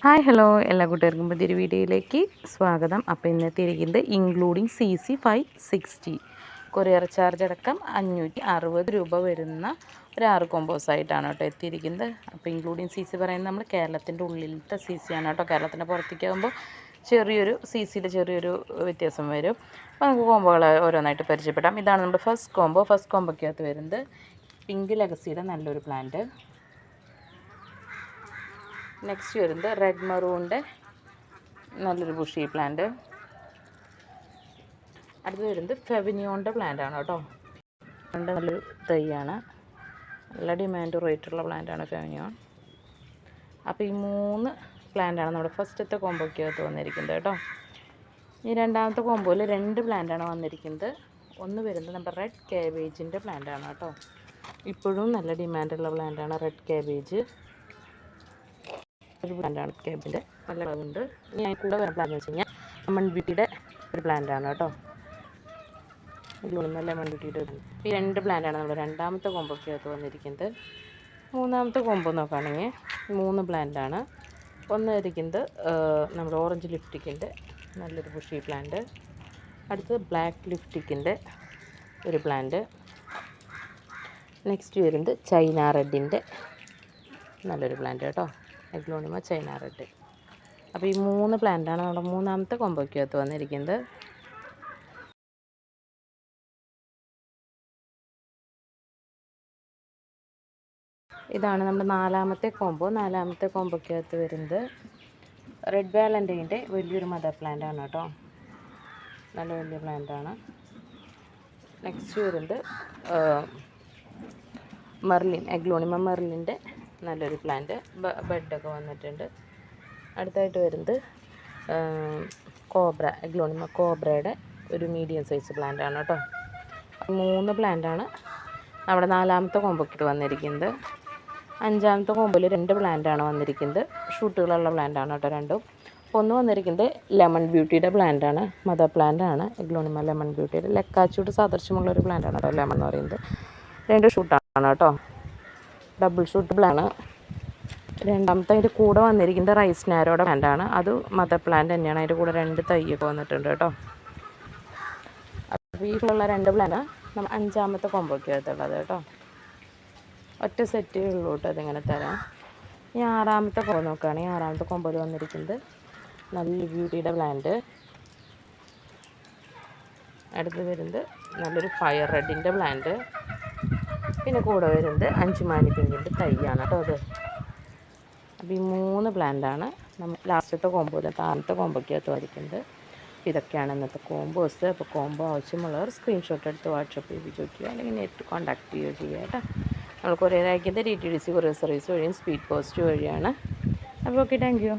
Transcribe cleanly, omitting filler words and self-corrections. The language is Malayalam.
ഹായ് ഹലോ എല്ലാ കൂട്ടുകാർക്കും പുതിയൊരു വീഡിയോയിലേക്ക് സ്വാഗതം. അപ്പോൾ ഇന്നത്തെ ഇരിക്കുന്നത് ഇൻക്ലൂഡിങ് CC560 കൊറിയർ ചാർജ് അടക്കം 560 രൂപ വരുന്ന ഒരു 6 കോമ്പോസായിട്ടാണ് കേട്ടോ എത്തിയിരിക്കുന്നത്. അപ്പോൾ ഇൻക്ലൂഡിങ് CC പറയുന്നത് നമ്മൾ കേരളത്തിൻ്റെ ഉള്ളിലത്തെ CC ആണ് കേട്ടോ. കേരളത്തിൻ്റെ പുറത്തേക്കാകുമ്പോൾ ചെറിയൊരു CCയിൽ ചെറിയൊരു വ്യത്യാസം വരും. അപ്പോൾ നമുക്ക് കോമ്പോകൾ ഓരോന്നായിട്ട് പരിചയപ്പെടാം. ഇതാണ് നമ്മുടെ ഫസ്റ്റ് കോമ്പോയ്ക്കകത്ത് വരുന്നത് പിങ്ക് ലെഗസിയുടെ നല്ലൊരു പ്ലാന്റ്. നെക്സ്റ്റ് വരുന്നത് റെഡ് മറൂണിൻ്റെ നല്ലൊരു ബുഷി പ്ലാന്റ്. അടുത്ത് വരുന്നത് ഫെവിനിയോണിൻ്റെ പ്ലാന്റ് ആണ് കേട്ടോ. നല്ലൊരു തൈയാണ്, നല്ല ഡിമാൻഡ് റേറ്റുള്ള പ്ലാന്റാണ് ഫെവിനിയോൺ. അപ്പോൾ ഈ 3 പ്ലാന്റാണ് നമ്മുടെ ഫസ്റ്റത്തെ കോമ്പോയ്ക്കകത്ത് വന്നിരിക്കുന്നത് കേട്ടോ. ഈ രണ്ടാമത്തെ കോമ്പോയിൽ 2 പ്ലാന്റാണ് വന്നിരിക്കുന്നത്. ഒന്ന് വരുന്നത് നമ്മുടെ റെഡ് കാബേജിൻ്റെ പ്ലാന്റാണ് കേട്ടോ. ഇപ്പോഴും നല്ല ഡിമാൻഡുള്ള പ്ലാന്റാണ് റെഡ് കാബേജ്. ഒരു പ്ലാന്റാണ് കേബിൻ്റെ നല്ല കളറുണ്ട്. ഞാൻ കൂടെ വേറെ പ്ലാന്റ് വെച്ച് കഴിഞ്ഞാൽ ലെമൺ ബ്യൂട്ടിയുടെ ഒരു പ്ലാന്റാണ് കേട്ടോ. ലെമൺ ബ്യൂട്ടിയുടെ ഈ 2 പ്ലാന്റാണ് നമ്മുടെ രണ്ടാമത്തെ കോമ്പോയ്ക്കകത്ത് വന്നിരിക്കുന്നത്. മൂന്നാമത്തെ കോമ്പോ നോക്കുകയാണെങ്കിൽ 3 പ്ലാന്റാണ്. ഒന്ന് ഇരിക്കുന്നത് നമ്മുടെ ഓറഞ്ച് ലിപ്റ്റിക്കിൻ്റെ നല്ലൊരു ബുഷി പ്ലാന്റ്. അടുത്തത് ബ്ലാക്ക് ലിപ്റ്റിക്കിൻ്റെ ഒരു പ്ലാന്റ്. നെക്സ്റ്റ് വരുന്നത് ചൈന റെഡിൻ്റെ നല്ലൊരു പ്ലാന്റ് കേട്ടോ, എഗ്ലോണിമ ചൈന റെഡ്. അപ്പോൾ ഈ 3 പ്ലാന്റാണ് നമ്മുടെ മൂന്നാമത്തെ കോമ്പോയ്ക്കകത്ത് വന്നിരിക്കുന്നത്. ഇതാണ് നമ്മുടെ നാലാമത്തെ കോമ്പോയ്ക്കകത്ത് വരുന്നത് റെഡ് വാലൻ്റൈൻ്റെ വലിയൊരു മദർ പ്ലാന്റാണ് കേട്ടോ. നല്ല വലിയ പ്ലാന്റാണ്. നെക്സ്റ്റ് വരുന്നത് മെർലിൻ, എഗ്ലോണിമ മെർലിൻ്റെ നല്ലൊരു പ്ലാന്റ്, ബെഡൊക്കെ വന്നിട്ടുണ്ട്. അടുത്തായിട്ട് വരുന്നത് കോബ്ര, എഗ്ലോണിമ കോബ്രയുടെ ഒരു മീഡിയം സൈസ് പ്ലാന്റാണ് കേട്ടോ. 3 പ്ലാന്റാണ് നമ്മുടെ നാലാമത്തെ കോമ്പോയ്ക്ക് വന്നിരിക്കുന്നത്. അഞ്ചാമത്തെ കോമ്പോയിൽ 2 പ്ലാന്റാണ് വന്നിരിക്കുന്നത്. ഷൂട്ടുകളുള്ള പ്ലാന്റാണ് കേട്ടോ രണ്ടും. ഒന്ന് വന്നിരിക്കുന്നത് ലെമൺ ബ്യൂട്ടിയുടെ പ്ലാന്റാണ്, മദർ പ്ലാന്റാണ് എഗ്ലോണിമ ലെമൺ ബ്യൂട്ടിയുടെ. ലക്കാച്ചൂട്ട് സാദൃശ്യമുള്ളൊരു പ്ലാന്റാണ് കേട്ടോ ലെമൺ എന്ന് പറയുന്നത്. 2 ഷൂട്ടാണ് കേട്ടോ, ഡബിൾ ഷൂട്ട് പ്ലാന്റ്. രണ്ടാമത്തെ അതിൻ്റെ കൂടെ വന്നിരിക്കുന്നത് റൈസ് നാരോയുടെ പ്ലാന്റാണ്. അത് മദർ പ്ലാന്റ് തന്നെയാണ്. അതിൻ്റെ കൂടെ 2 തൈയൊക്കെ വന്നിട്ടുണ്ട് കേട്ടോ. അപ്പോൾ ഇതിലുള്ള 2 പ്ലാന്റ് നമ്മൾ അഞ്ചാമത്തെ കോമ്പോയ്ക്കകത്തുള്ളത് കേട്ടോ. ഒറ്റ സെറ്റേ ഉള്ളൂ കേട്ടോ അതിങ്ങനെ തരാം. ഈ ആറാമത്തെ കോമ്പോ നോക്കുകയാണെങ്കിൽ ആറാമത്തെ കോമ്പോയിൽ വന്നിരിക്കുന്നത് നല്ല ബ്യൂട്ടിയുടെ പ്ലാന്റ്. അടുത്ത് വരുന്നത് നല്ലൊരു ഫയർ റെഡിൻ്റെ പ്ലാന്റ്. പിന്നെ കൂടെ വരുന്നത് അഞ്ചുമാനി പിങ്കിൻ്റെ തൈയാണ് കേട്ടോ അത്. അപ്പോൾ ഈ 3 പ്ലാന്റാണ് നമ്മൾ ലാസ്റ്റത്തെ കോമ്പോയിൽ താഴത്തെ കോമ്പോയ്ക്കകത്ത് വരയ്ക്കുന്നത്. ഇതൊക്കെയാണ് ഇന്നത്തെ കോമ്പോസ്. അപ്പോൾ കോമ്പോ ആവശ്യമുള്ളവർ സ്ക്രീൻഷോട്ട് എടുത്ത് വാട്സപ്പിൽ ചോദിക്കുക, അല്ലെങ്കിൽ നേരിട്ട് കോൺടാക്ട് ചെയ്യുകയോ ചെയ്യുക കേട്ടോ. നമ്മൾ കൊറിയർ അയക്കുന്നത് DTDC കൊറിയർ സർവീസ് വഴിയും സ്പീഡ് പോസ്റ്റ് വഴിയാണ്. അപ്പോൾ ഓക്കെ, താങ്ക് യു.